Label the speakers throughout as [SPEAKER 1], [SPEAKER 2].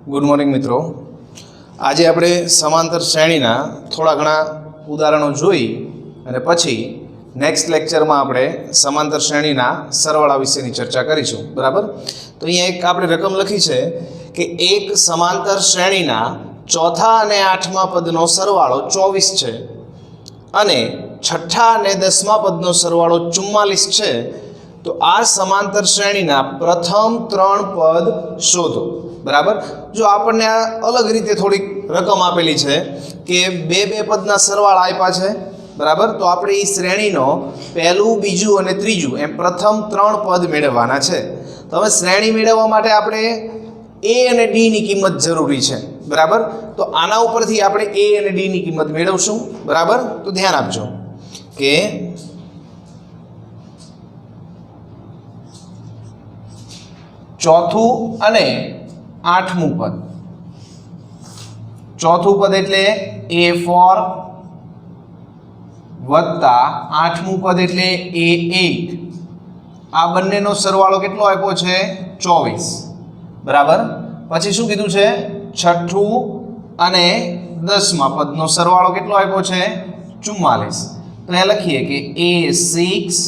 [SPEAKER 1] Good morning मित्रों। आज આપણે સમાંતર શ્રેણીના થોડા ઘણા ઉદાહરણો જોઈ અને પછી નેક્સ્ટ લેક્ચરમાં આપણે સમાંતર શ્રેણીના સરવાળા વિશેની ચર્ચા કરીશું, બરાબર? તો અહીંયા એક આપણે રકમ લખી છે કે એક સમાંતર શ્રેણીના ચોથા અને આઠમા પદનો સરવાળો 24 છે અને છઠ્ઠા અને દસમા પદનો સરવાળો 44 છે। तो आ समांतर श्रेणीना प्रथम 3 पद शोधो, बराबर। जो आपने अलग रीते थोड़ी रकम आपेली है कि बे पदना सरवाळा आप्या छे, बराबर। तो आपणे ई श्रेणीनो पहलू बीजू अने त्रीजू एम प्रथम 3 पद मेळववाना छे। तो हवे श्रेणी मेळववा माटे आपणे ए अने डी नी किंमत जरूरी है, बराबर। तो आना उपरथी आपणे ए अने डी नी किंमत मेळवशुं, बराबर। तो ध्यान आपजो के चौथु अने आठमू पद। चौथु पद एटले A4 वत्ता आठमू पद एटले A8। आ बंनेनो सरवाळो केटलो आप्यो छे 24, बराबर। पछी शुं कीधुं छे छठ्ठू अने दसमा पदनो सरवाळो केटलो आप्यो छे 44। तो अहींया लखीए के A6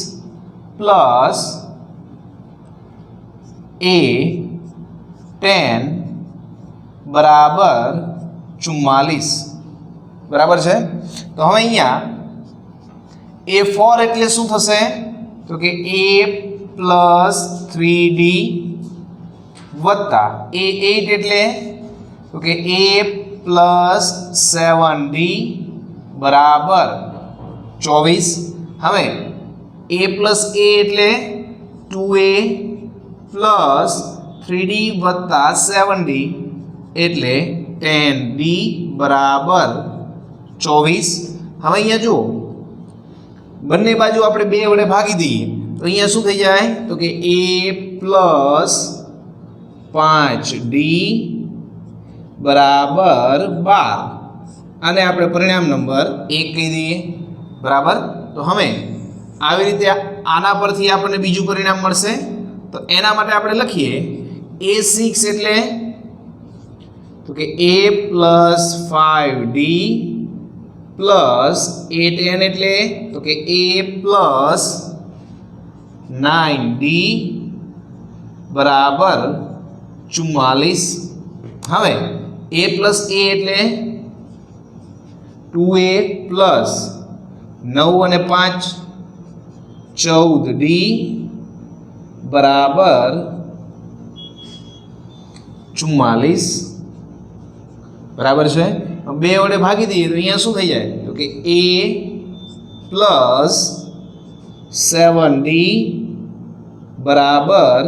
[SPEAKER 1] प्लस A10 बराबर 44, बराबर है। तो हम अहींया A4 एटले शुं थशे तो कि A प्लस 3D वत्ता A8 एटले तो कि A प्लस 7D बराबर 24। हवे A प्लस A एटले 2A प्लस 3D वत्ता 7D एटले 10D बराबर 24। हम अहींया जो बंने बाजू आपणे 2 वडे भागी दीए तो अहींया शुं थई जाय तो कि A प्लस 5D बराबर 12 आने आपणे परिणाम नंबर 1 कही दीए, बराबर। तो हमें આવી રીતે આના પરથી આપણને બીજું પરિણામ મળશે। तो एना माटे आपणे लखीए A6 एटले तो कि A plus 5D plus A10 एटले तो कि A प्लस 9D बराबर 44। हवे A प्लस A एटले 2A प्लस 9 અને 5 14D बराबर 44, बराबर है। 2 वडे भागी दीए तो अहींया शुं थई जाय तो कि A प्लस 7D बराबर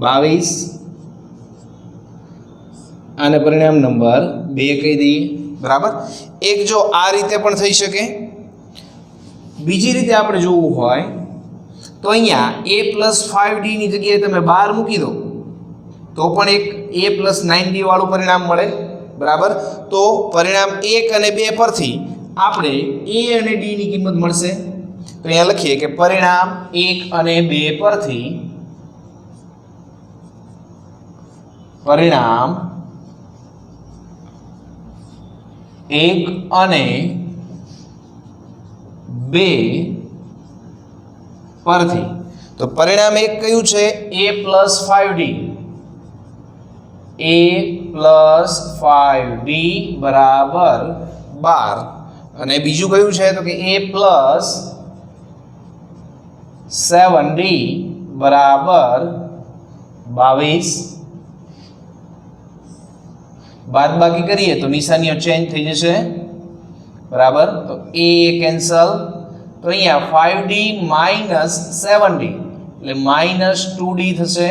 [SPEAKER 1] 22 आने परिणाम नंबर 2 कही दीए, बराबर। एक जो आ रीते पण थई शके, बीजी रीते आपणे जोवुं होय तो अहींया A प्लस 5D नी जग्याए तमे 12 मूकी दो तो पण एक A प्लस 9D वाळुं परिणाम मळे, बराबर। तो परिणाम 1 અને 2 परथी आपणे A અને D नी किंमत मळशे। तो अहींया लखीए के परिणाम 1 અને 2 परथी परिणाम 1 અને 2 परथी। तो परिणाम 1 कयुं छे A plus 5D, A plus 5D बराबर 12 અને બીજું કયું છે તો કે A પ્લસ 7D बराबर 22। બાદબાકી કરીએ તો નિશાનીઓ ચેન્જ થઈ જશે, બરાબર। તો A કેન્સલ तो अहींया 5D माइनस 7D એટલે माइनस 2D थशे,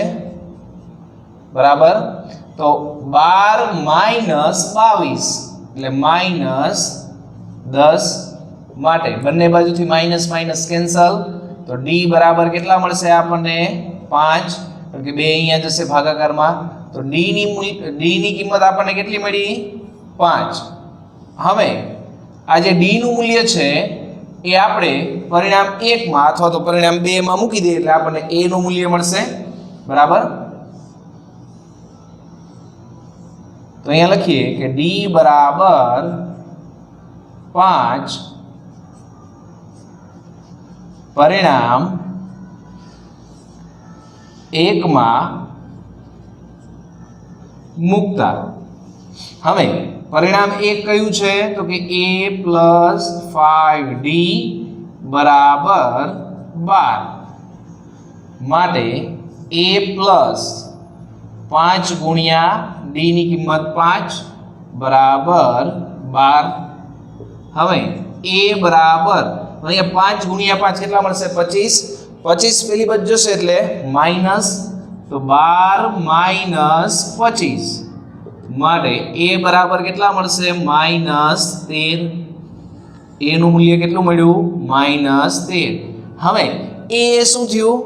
[SPEAKER 1] बराबर। तो 12 माइनस 22 એટલે माइनस 10 माटे बंने बाजुथी माइनस माइनस कैंसल तो D बराबर केटला मळशे आपणे 5 कारण के 2 अहींया जशे भागाकारमा तो D नी किंमत आपणे केटली मळी 5। हवे आ जे D નું મૂલ્ય છે એ આપણે પરિણામ 1 માં અથવા તો પરિણામ 2 માં મૂકી દઈએ એટલે આપણને A નું મૂલ્ય મળશે, બરાબર। तो अहींया लखीए कि D बराबर 5 परिणाम 1 में मूकता। हवे परिणाम 1 कयुं छे तो कि a + 5d बराबर 12 माटे a + 5 गुणिया d ની કિંમત 5 बराबर 12। हवे a बराबर अहींया 5 गुणिया 5 કેટલા મળશે 25 25 પેલી બાજુ જશે એટલે માઈનસ तो 12 माइनस 25 माटे a बराबर કેટલા મળશે -13 a નું મૂલ્ય કેટલું મળ્યું -13। હવે a શું થયું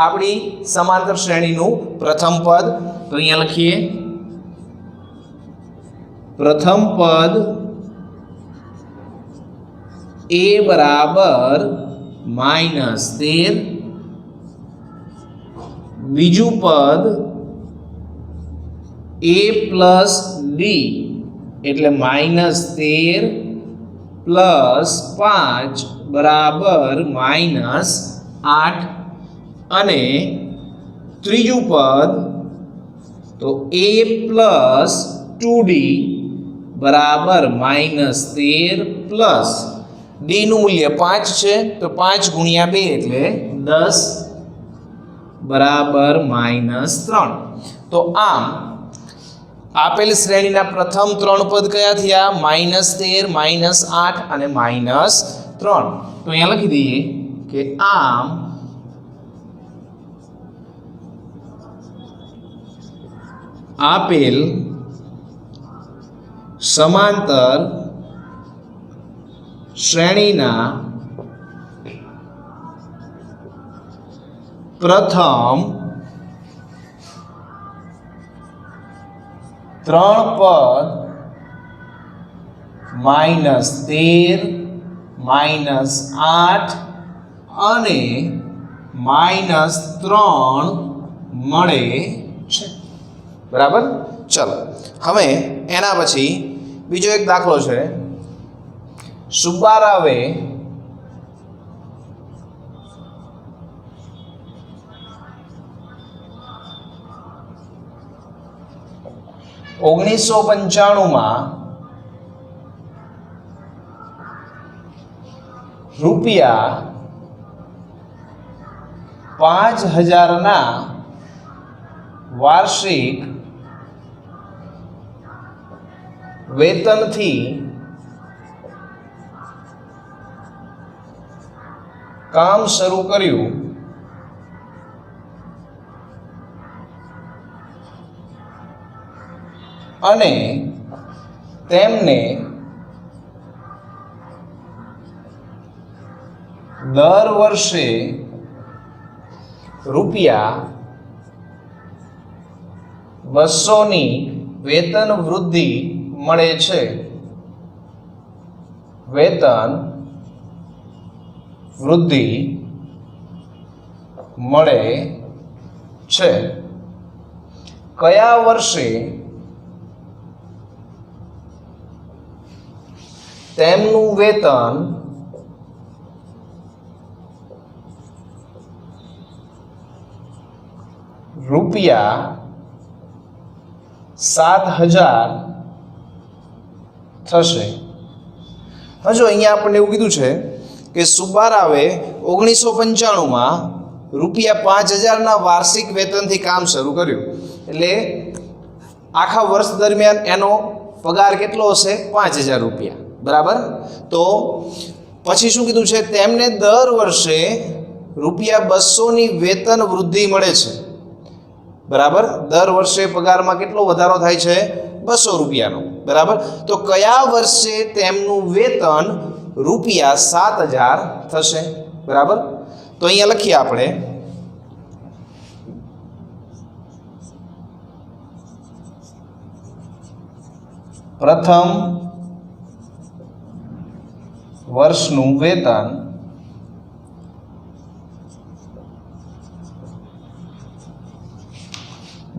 [SPEAKER 1] આપણી સમાંતર શ્રેણીનું પ્રથમ પદ તો અહીંયા લખીએ પ્રથમ પદ a बराबर -13 बीजू पद a प्लस d एटले -13 प्लस 5 बराबर -8 अने त्रीजू पद तो a प्लस 2d बराबर -13 प्लस d નું મૂલ્ય 5 છે તો 5 ગુણ્યા 2 એટલે 10 बराबर -3। तो आम आपेल श्रेणीना प्रथम 3 पद कया थया -13 -8 અને -3। तो अहींया लखी दઈએ કે आम आपेल समांतर श्रेणीना प्रथम 3 पद -13 -8 અને -3 મળે છે બરાબર। ચલો હવે એના પછી બીજો એક દાખલો છે સુબ્બારાવે 1995 માં રૂપિયા 5000 ના વાર્ષિક વેતનથી કામ શરૂ કર્યું અને તેમને દર વર્ષે રૂપિયા 200 ની વેતન વૃદ્ધિ મળે છે। વેતન વૃદ્ધિ મળે છે। કયા વર્ષે તેમનું વેતન રૂપિયા 7000 થશે। હજુ અહીંયા આપણને એવું કીધું છે કે સુબ્બારાવે 1995 માં રૂપિયા 5000 ના વાર્ષિક વેતનથી કામ શરૂ કર્યું એટલે આખા વર્ષ દરમિયાન એનો પગાર કેટલો હશે 5000 રૂપિયા બરાબર। તો પછી શું કીધું છે તેમને દર વર્ષે રૂપિયા 200 ની વેતન વૃદ્ધિ મળે છે બરાબર। દર વર્ષે પગારમાં કેટલો વધારો થાય છે 200 રૂપિયાનો બરાબર। તો કયા વર્ષે તેમનું વેતન રૂપિયા 7000 થશે બરાબર। તો અહીંયા લખીએ આપણે પ્રથમ વર્ષનું વેતન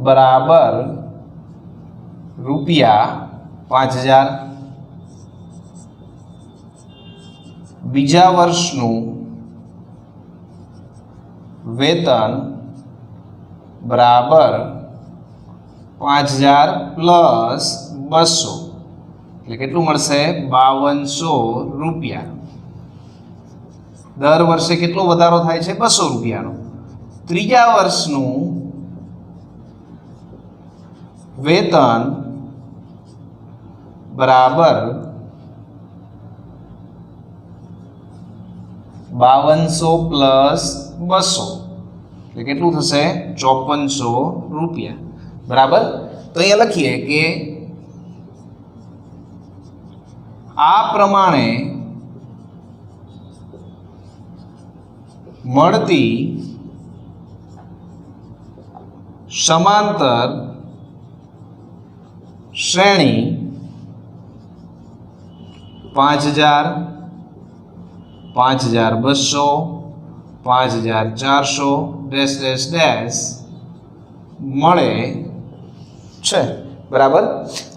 [SPEAKER 1] બરાબર રૂપિયા 5000, બીજા વર્ષનું વેતન બરાબર 5000 પ્લસ 200 એટલે કેટલું મળશે? 5200 રૂપિયા. દર વર્ષે કેટલો વધારો થાય છે? 200 રૂપિયાનો. ત્રીજા વર્ષનું વેતન બરાબર 5200 પ્લસ 200 એટલે કેટલું થશે? 5400 રૂપિયા. બરાબર. તો અહીંયા લખીએ કે આ પ્રમાણે મળતી સમાંતર શ્રેણી 5000, 5200, 5400 ડેશ ડેશ ડેશ મળે છે. બરાબર.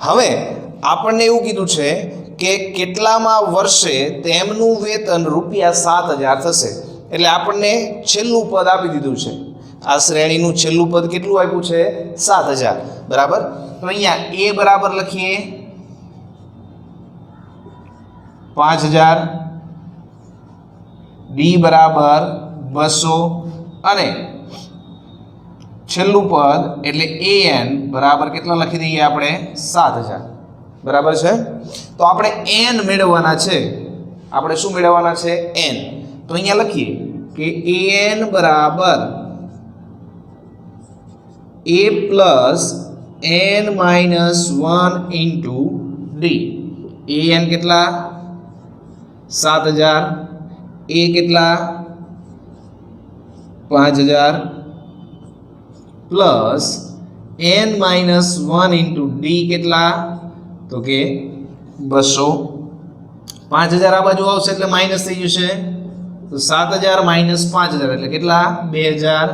[SPEAKER 1] હવે આપણને એવું કીધું છે કે કેટલામાં વર્ષે તેમનું વેતન ₹7000 થશે. એટલે આપણને છેલ્લું પદ આપી દીધું છે. આ શ્રેણીનું છેલ્લું પદ કેટલું આપ્યું છે? 7000. બરાબર. તો અહીંયા એ બરાબર લખીએ 5000, ડી બરાબર 200 અને છેલ્લું પદ એટલે an બરાબર કેટલા લખી દઈએ આપણે? 7000. બરાબર છે. તો આપણે n મેળવવાના છે. આપણે શું મેળવવાના છે? n. તો અહીંયા લખીએ કે an બરાબર a plus n minus 1 into D. an કેટલા? 7000. a કેટલા? 5000 plus n minus 1 into D કેટલા? તો કે 200. 5000 આ બાજુ આવશે એટલે માઇનસ થઈ જશે. તો 7000 માઇનસ 5000 એટલે કેટલા? 2000.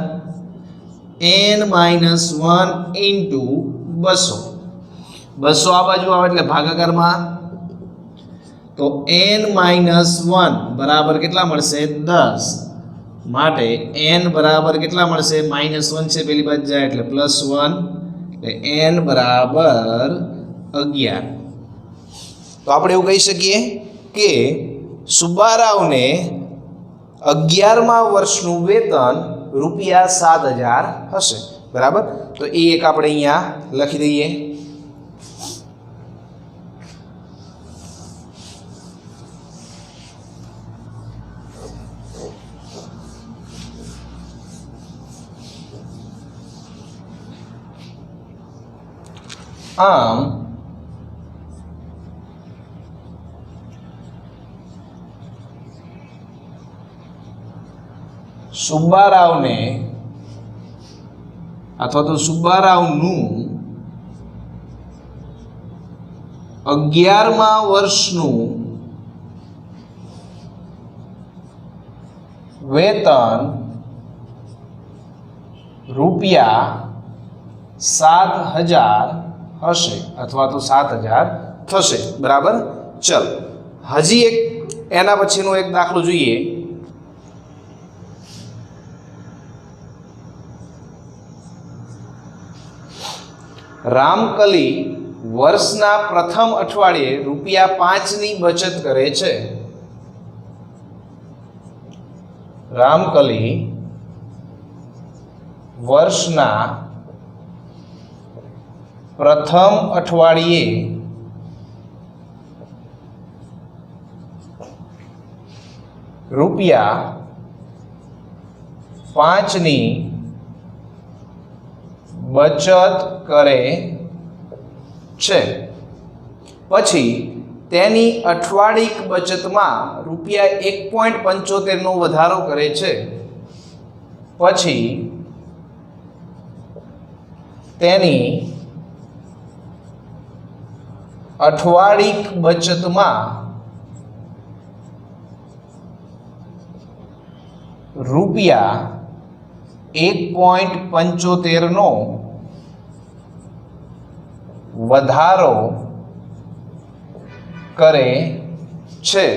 [SPEAKER 1] n minus 1 into 200. 200 આ બાજુ આવે એટલે ભાગાકારમાં. તો n માઇનસ 1 બરાબર કેટલા મળશે? 10. માટે n બરાબર કેટલા મળશે? -1 છે પેલી બાજુ જાય એટલે +1 એટલે n બરાબર 11. તો આપણે એવું કહી શકીએ કે સુબ્બારાવને 11મા વર્ષનું વેતન ₹7000 હશે. બરાબર. તો એ એક આપણે અહીંયા લખી દઈએ. આમ સુબ્બારાવને અથવા તો સુબ્બારાવનું 11મા વર્ષનું વેતન ₹7000 હશે અથવા તો 7000 થશે. બરાબર. ચલ હજી એક એના પછીનો એક દાખલો જોઈએ. રામકલી વર્ષના પ્રથમ અઠવાડિયે ₹5ની બચત કરે છે. રામકલી વર્ષના પ્રથમ અઠવાડિયે ₹5ની બચત કરે છે. પછી તેની અઠવાડિક બચતમાં ₹1.75નો વધારો કરે છે. પછી તેની અઠવાડિક બચતમાં ₹1.75નો વધારો કરે છે।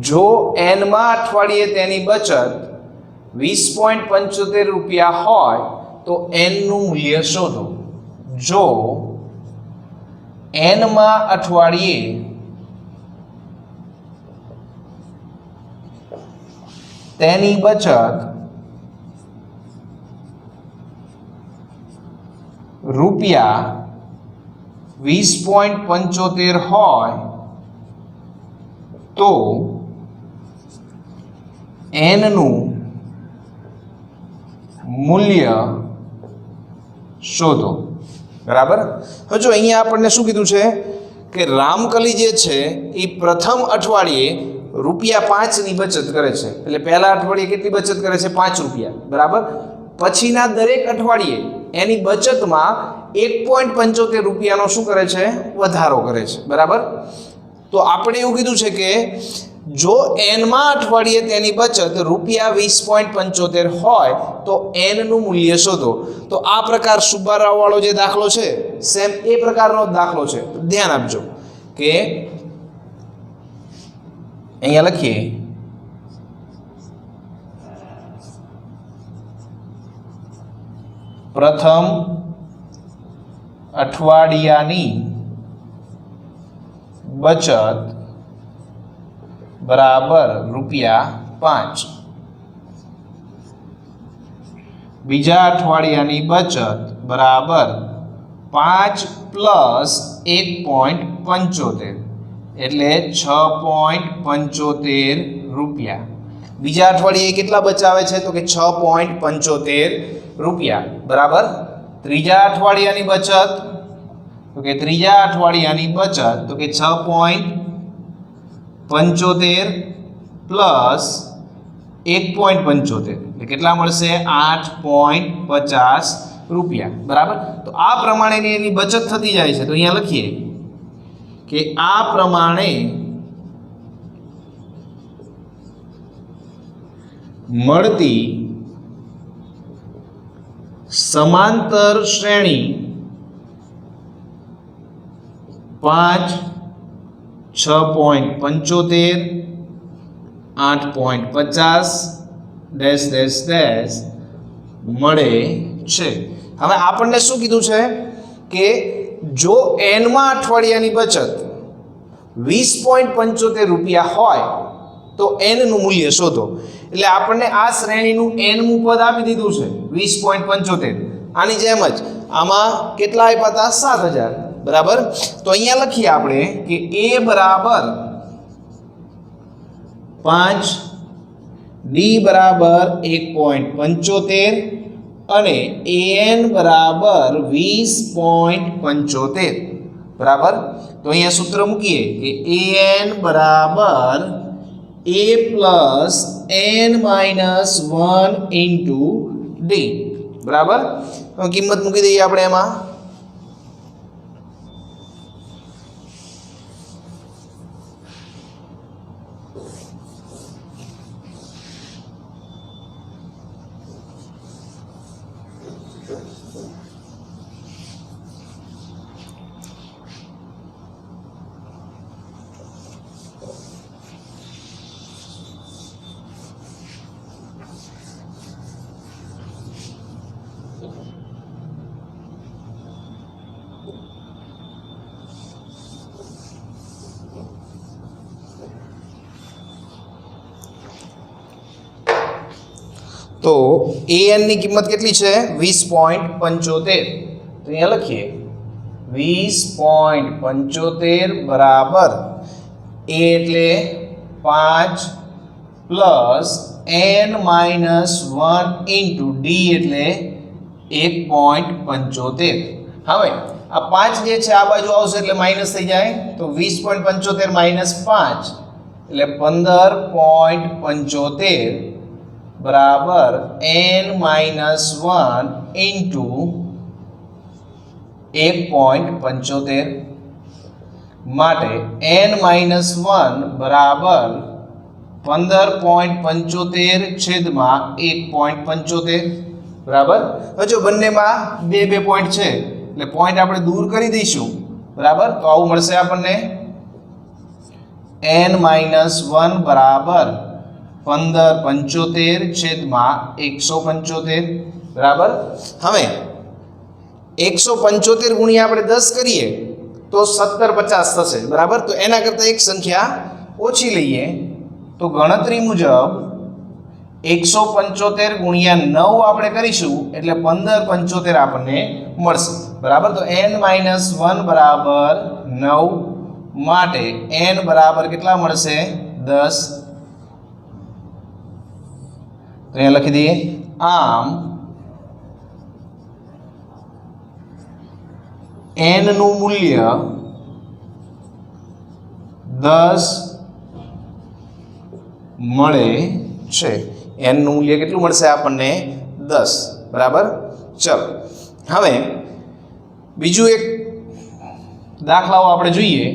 [SPEAKER 1] જો n માં અઠવાડિયે તેની બચત 20.75 રૂપિયા હોય તો n નું મૂલ્ય શોધો। જો n માં અઠવાડિયે તેની બચત રૂપિયા 20.75 હોય તો n નું મૂલ્ય શોધો। બરાબર। હવે જો અહીંયા આપણને શું કીધું છે કે રામકલી જે છે એ પ્રથમ અઠવાડિયે ₹5 ની બચત કરે છે। એટલે પહેલા અઠવાડિયે કેટલી બચત કરે છે? 5 રૂપિયા। બરાબર। પછીના દરેક અઠવાડિયે એની બચતમાં 1.75 રૂપિયાનો શું કરે છે? વધારો કરે છે। બરાબર। તો આપણે એવું કીધું છે કે જો n માં અઠવાડિયે તેની બચત ₹20.75 હોય તો n નું મૂલ્ય શોધો। તો આ પ્રકાર સુબારાવ વાળો જે દાખલો છે સેમ એ પ્રકારનો દાખલો છે। ધ્યાન આપજો કે અહીંયા લખીએ પ્રથમ અઠવાડિયાની બચત બરાબર ₹5, બીજા અઠવાડિયાની બચત બરાબર 5 પ્લસ 1.75 એટલે 6.75 રૂપિયા। બીજા અઠવાડિયે કેટલા બચાવે છે? તો કે 6.75 રૂપિયા। બરાબર। ત્રીજા અઠવાડિયાની બચત તો કે 6.75 પ્લસ 1.75 એટલે કેટલા મળશે? 8.50 રૂપિયા। બરાબર। તો આ પ્રમાણેની એની બચત થતી જાય છે। તો અહીંયા લખીએ કે આ પ્રમાણે મળતી સમાંતર શ્રેણી 5, 6.75, 8.50 ડેશ ડેશ ડેશ મળે છે। હવે આપણને શું કીધું છે કે જો n માં અઠવાડિયાની બચત 20.75 રૂપિયા હોય તો n નું મૂલ્ય શોધો। એટલે આપણને આ શ્રેણીનું n મું પદ આપી દીધું છે 20.75। આની જેમ જ આમાં કેટલા આપ્યા હતા? 7000। બરાબર। તો અહીંયા લખીએ આપણે કે a બરાબર 5, d બરાબર 1.75 અને an બરાબર 20.75। બરાબર। તો અહીંયા સૂત્ર મૂકીએ કે an બરાબર a plus n minus 1 into d। બરાબર। કિંમત મૂકી દઈએ આપણે એમાં। તો an ની કિંમત કેટલી છે? 20.75। તો અહીંયા લખીએ 20.75 બરાબર a એટલે 5 plus n minus 1 into d એટલે 1.75। હવે આ 5 જે છે આ બાજુ આવશે એટલે માઇનસ થઈ જાય। તો 20.75 માઇનસ 5 એટલે 15.75 बराबर n माइनस 1 इंटू 1.75 माटे n माइनस 1 बराबर 15.75 छेद में 1.75 બરાબર. હવે જો બંનેમાં બે બે પોઈન્ટ છે એટલે પોઈન્ટ આપણે દૂર કરી દઈશું. બરાબર. તો આવું મળશે આપણને n-1 બરાબર 1575 છેદમાં 175. બરાબર. હવે 175 ગુણ્યા આપણે 10 કરીએ તો 1750 થશે. બરાબર. તો એના કરતાં એક સંખ્યા ઓછી લઈએ તો ગણતરી મુજબ 175 ગુણ્યા 9 આપણે કરીશું એટલે 1575 આપણને મળશે. બરાબર. તો n-1 બરાબર 9 માટે n બરાબર કેટલા મળશે? 10. તો અહીંયા લખી દઈએ. આમ n નું મૂલ્ય 10 મળે છે. n નું મૂલ્ય કેટલું મળશે આપણને? 10. બરાબર. ચલો હવે બીજું એક દાખલાઓ આપણે જોઈએ.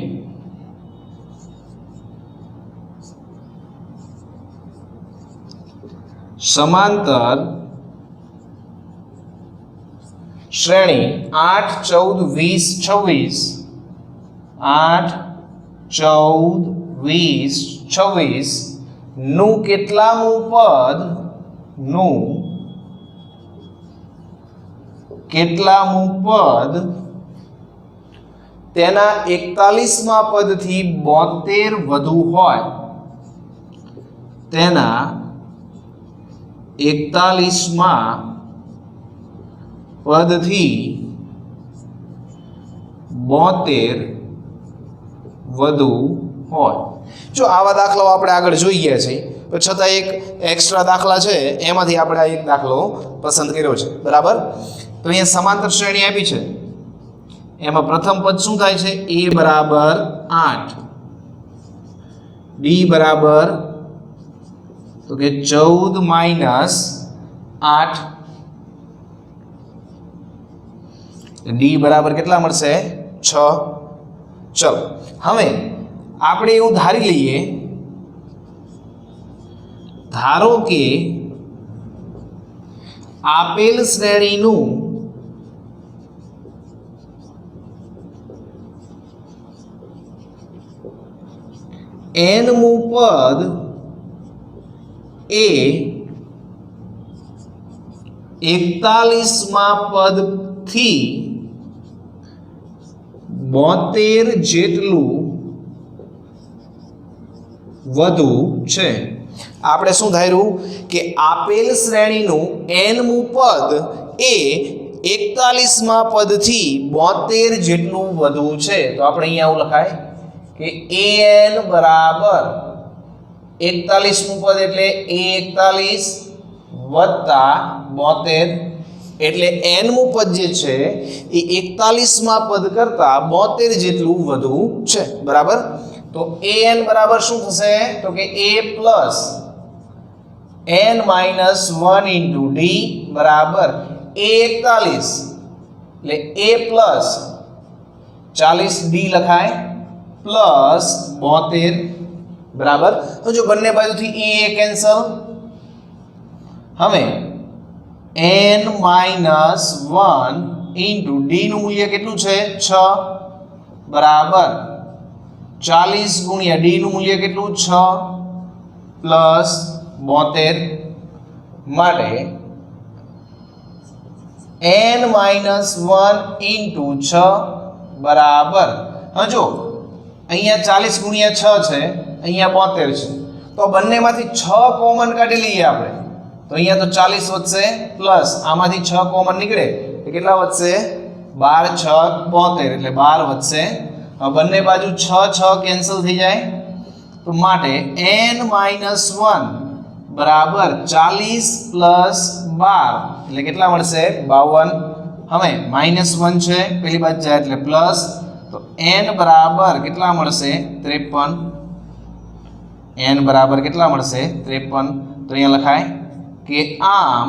[SPEAKER 1] સમાંતર શ્રેણી 8, 14, 20, 26 8, 14, 20, 26 નું કેટલામું પદ તેના 41મા પદથી 72 વધુ હોય, તેના 41મા પદથી 72 વધુ હોય. જો આવા દાખલાઓ આપણે આગળ જોઈ ગયા છે, પણ છતાં એક એક્સ્ટ્રા દાખલા છે એમાંથી આપણે આ એક દાખલો પસંદ કર્યો છે. બરાબર. તો અહીંયા સમાંતર શ્રેણી આપી છે. એમાં પ્રથમ પદ શું થાય છે? a બરાબર 8, b બરાબર તો કે 14 માઇનસ 8, d બરાબર કેટલા મળશે? 6. ચલો હવે આપણે એવું ધારી લઈએ, ધારો કે આપેલ શ્રેણીનું nમું પદ એ 41મા પદથી 72 જેટલું વધુ છે. આપણે શું ધાર્યું કે આપેલ શ્રેણીનું nમું પદ એ 41મા પદથી 72 જેટલું વધુ છે. તો આપણે અહીંયા આવું લખાય કે an બરાબર 41મું પદ એટલે a41 વત્તા 72 એટલે nમું પદ જે છે એ 41મા પદ કરતાં 72 જેટલું વધુ છે. બરાબર. તો an બરાબર શું થશે? તો કે a plus n-1 into d બરાબર a41 એટલે a પ્લસ 40d લખાય પ્લસ 72. બરાબર. તો જો બંને બાજુથી a કેન્સલ. હવે n-1 ઇન્ટુ d નું મૂલ્ય કેટલું છે? 6 બરાબર 40 ગુણ્યા d નું મૂલ્ય કેટલું? 6 પ્લસ 72 માટે n-1 ઇન્ટુ 6 બરાબર. હવે જો અહીંયા 40 ગુણ્યા 6 છે, અહીંયા 72 છે, તો બંનેમાંથી 6 કોમન કાઢી લઈએ આપણે. તો અહીંયા તો 40 વધશે પ્લસ આમાંથી 6 કોમન નીકળે તો કેટલા વધશે? 12 6 72 એટલે 12 વધશે. હવે બંને બાજુ 6 6 કેન્સલ થઈ જાય. તો માટે n-1 બરાબર 40 પ્લસ 12 એટલે કેટલા મળશે? 52. હવે -1 છે પેલી બાજુ જાય એટલે પ્લસ. તો n બરાબર કેટલા મળશે? 53. n બરાબર કેટલા મળશે? 53. તો અહીંયા લખાય કે આમ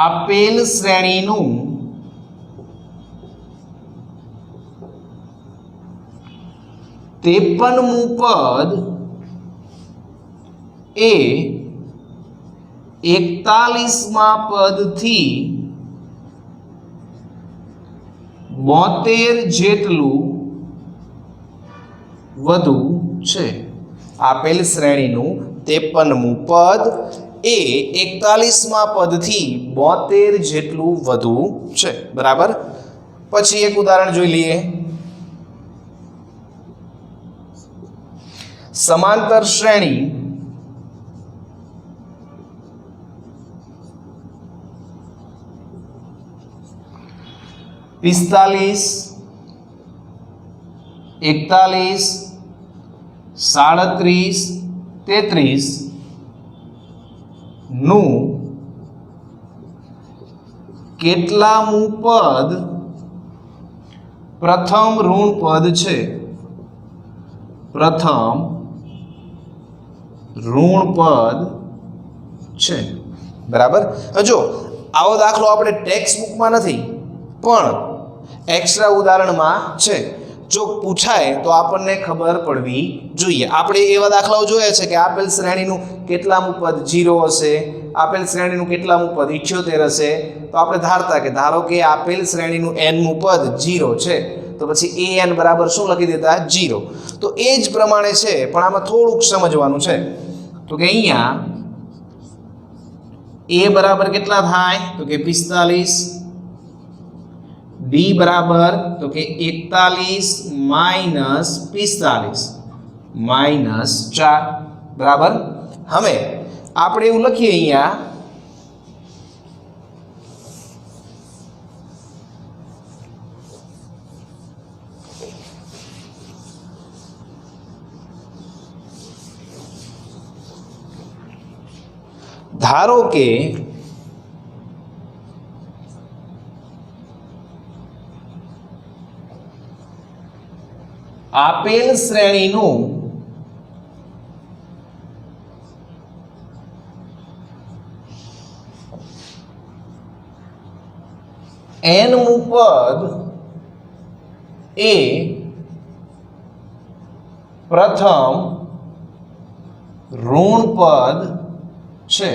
[SPEAKER 1] આપેલ શ્રેણીનું ત્રેપનમું પદ એ 41માં પદથી 72 જેટલું વધુ છે. આપેલ શ્રેણીનું 53મું પદ એ 41માં પદથી 72 જેટલું વધુ છે. બરાબર. પછી એક ઉદાહરણ જોઈ લઈએ. સમાંતર શ્રેણી પિસ્તાલીસ, 41, 37, 33 નું કેટલામું પદ પ્રથમ ઋણ પદ છે? પ્રથમ ઋણ પદ છે. બરાબર. જો આવો દાખલો આપણે ટેક્સ્ટ બુકમાં નથી પણ એક્સ્ટ્રા ઉદાહરણમાં છે. જો પૂછાય તો આપણને ખબર પડવી જોઈએ. આપણે એવા દાખલાઓ જોયા છે કે આપેલ શ્રેણીનું કેટલામું પદ 0 હશે, આપેલ શ્રેણીનું કેટલામું પદ 78 હશે. તો આપણે ધારો કે આપેલ શ્રેણીનું nમું પદ 0 છે તો પછી an બરાબર શું લખી દેતા? 0. તો એ જ પ્રમાણે છે પણ આમાં થોડુંક સમજવાનું છે. તો કે અહીંયા a બરાબર કેટલા થાય? તો કે 45. b બરાબર તો કે 41 માઇનસ 45 માઇનસ 4. બરાબર. હવે આપણે એવું લખીએ અહીંયા ધારો કે આપેલ શ્રેણીનું nમું પદ એ પ્રથમ ઋણ પદ છે.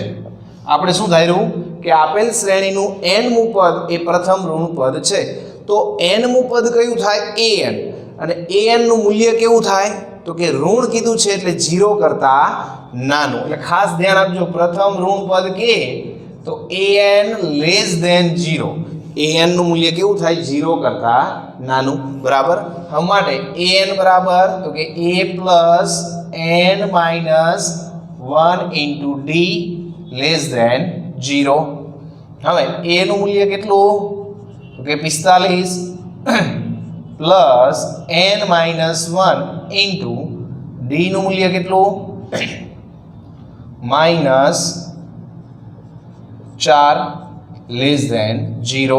[SPEAKER 1] આપણે શું ધાર્યું કે આપેલ શ્રેણીનું nમું પદ એ પ્રથમ ઋણ પદ છે. તો nમું પદ કયું થાય? an. અને an નું મૂલ્ય કેવું થાય? તો કે ઋણ કીધું છે એટલે 0 કરતા નાનું. એટલે ખાસ ધ્યાન આપજો, પ્રથમ ઋણ પદ કે તો an લેસ ધેન 0. an નું મૂલ્ય કેવું થાય? 0 કરતા નાનું. બરાબર. હવે માટે an બરાબર તો કે a plus n minus 1 into d less than 0. હવે a નું મૂલ્ય કેટલું? તો કે 45 plus n minus 1 into D નું મૂલ્ય કેટલું? Minus 4 less than 0.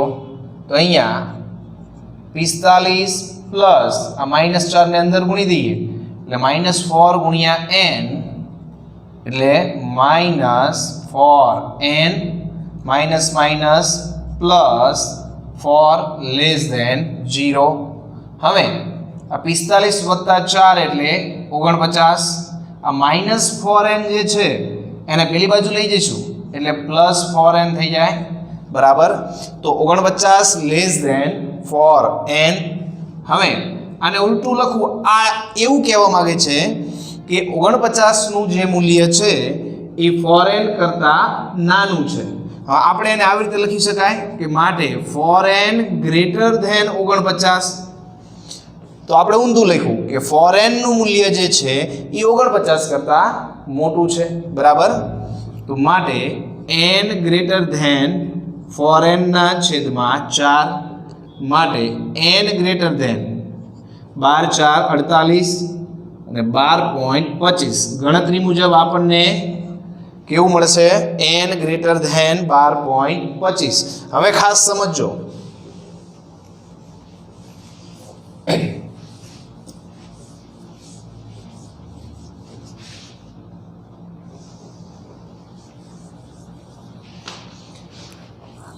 [SPEAKER 1] તો અહીંયા 45 પ્લસ આ માઇનસ 4 ને અંદર ગુણી દઈએ એટલે માઇનસ 4 ગુણ્યા n એટલે minus 4n minus minus plus 4 less than 0. હવે આ 45 વત્તા 4 એટલે 49. આ માઇનસ 4n જે છે એને પેલી બાજુ લઈ જઈશું એટલે પ્લસ 4n થઈ જાય. બરાબર. તો 49 લેસ ધેન 4n. હવે આને ઉલટું લખવું. આ એવું કહેવા માંગે છે કે 49 નું જે મૂલ્ય છે એ 4n કરતા નાનું છે. હવે આપણે એને આવી રીતે લખી શકાય કે માટે 4n ગ્રેટર ધેન 49. તો આપણે ઊંધું લખ્યું કે 4n નું મૂલ્ય જે છે એ 49 કરતા મોટું છે. બરાબર. તો માટે n ગ્રેટર ધેન 4n ના છેદમાં 4. માટે n ગ્રેટર ધેન 12 4 48 અને 12.25 ગણતરી મુજબ આપણને કેવું મળશે? n greater than 12.25. હવે ખાસ સમજો,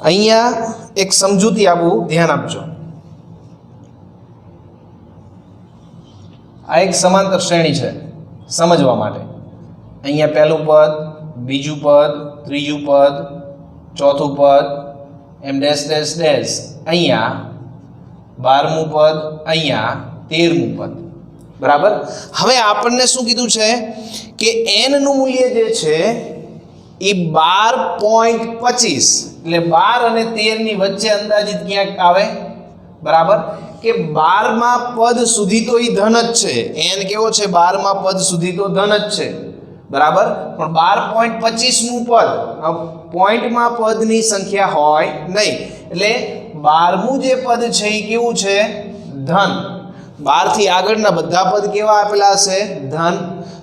[SPEAKER 1] અહીંયા એક સમજૂતી આપવું, ધ્યાન આપજો. આ એક સમાંતર શ્રેણી છે સમજવા માટે. અહીંયા પહેલું પદ, બીજું પદ, ત્રીજું પદ, ચોથું પદ, એમ ડેશ ડેશ ડેશ, અહીંયા 12મું પદ, અહીંયા 13મું પદ. બરાબર. હવે આપણને શું કીધું છે કે n નું મૂલ્ય જે છે એ 12.25 એટલે 12 અને 13 ની વચ્ચે અંદાજિત ક્યાંક આવે. બરાબર. કે 12મા પદ સુધી તો એ ધન જ છે. n કેવો છે? 12મા પદ સુધી તો ધન જ છે. બરાબર. પણ 12.25 નું પદ પોઈન્ટમાં પદની સંખ્યા હોય નહીં. એટલે 12મું જે પદ છે એ કેવું છે? ધન. 12 થી આગળના બધા પદ કેવા આપેલા હશે? ધન.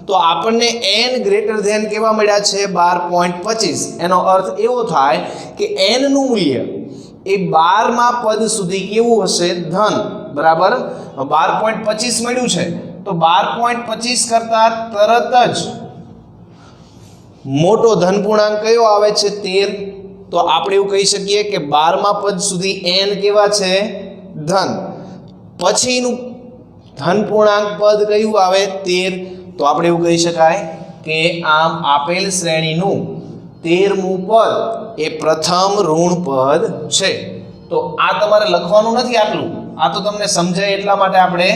[SPEAKER 1] તો આપણને n ગ્રેટર ધેન કેવા મળ્યા છે? 12.25. એનો અર્થ એવો થાય કે n નું મૂલ્ય એ 12મા પદ સુધી કેવું હશે? ધન. બરાબર. 12.25 મળ્યું છે તો 12.25 કરતા તરત જ મોટો ધન પૂર્ણાંક કયો આવે છે? 13. તો આપણે એવું કહી શકીએ કે 12મા પદ સુધી n કેવા છે? ધન. પછીનું ધન પૂર્ણાંક પદ કયું આવે? 13. તો આપણે એવું કહી શકાય કે આમ આપેલ શ્રેણીનું 13મું પદ એ પ્રથમ ઋણ પદ છે. તો આ તમારે લખવાનું નથી આટલું, આ તો તમને સમજાય એટલા માટે આપણે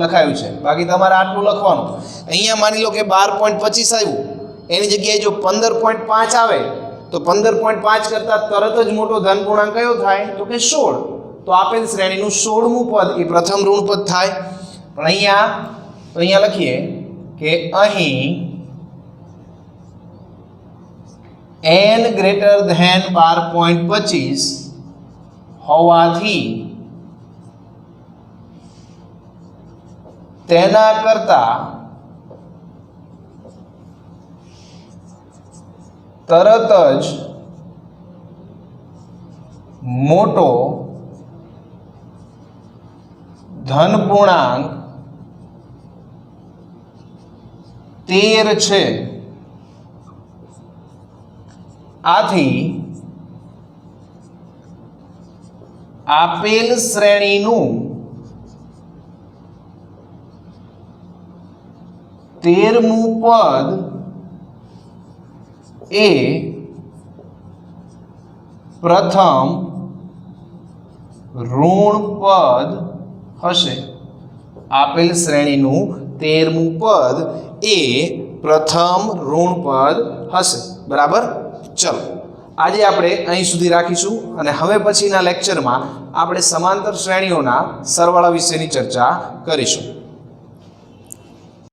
[SPEAKER 1] લખાયું છે. બાકી તમારે આટલું લખવાનું. અહીંયા માની લો કે 12.25 આવ્યું, એની જગ્યાએ જો 15.5 આવે તો 15.5 કરતાં તરત જ મોટો ધન પૂર્ણાંક કયો થાય? તો કે 16. તો આપેલ શ્રેણીનું 16મું પદ એ પ્રથમ ઋણ પદ થાય. પણ અહીંયા લખીએ કે અહીં n ગ્રેટર ધેન 12.25 હોવાથી તેના કરતા તરત જ મોટો ધન પૂર્ણાંક 13 છે. આથી આપેલ શ્રેણીનું 13મું પદ એ પ્રથમ ઋણ પદ હશે. આપેલ શ્રેણીનું 13મું પદ એ પ્રથમ ઋણ પદ હશે. બરાબર. ચલો, આજે આપણે અહીં સુધી રાખીશું અને હવે પછીના લેક્ચરમાં આપણે સમાંતર શ્રેણીઓના સરવાળા વિશેની ચર્ચા કરીશું.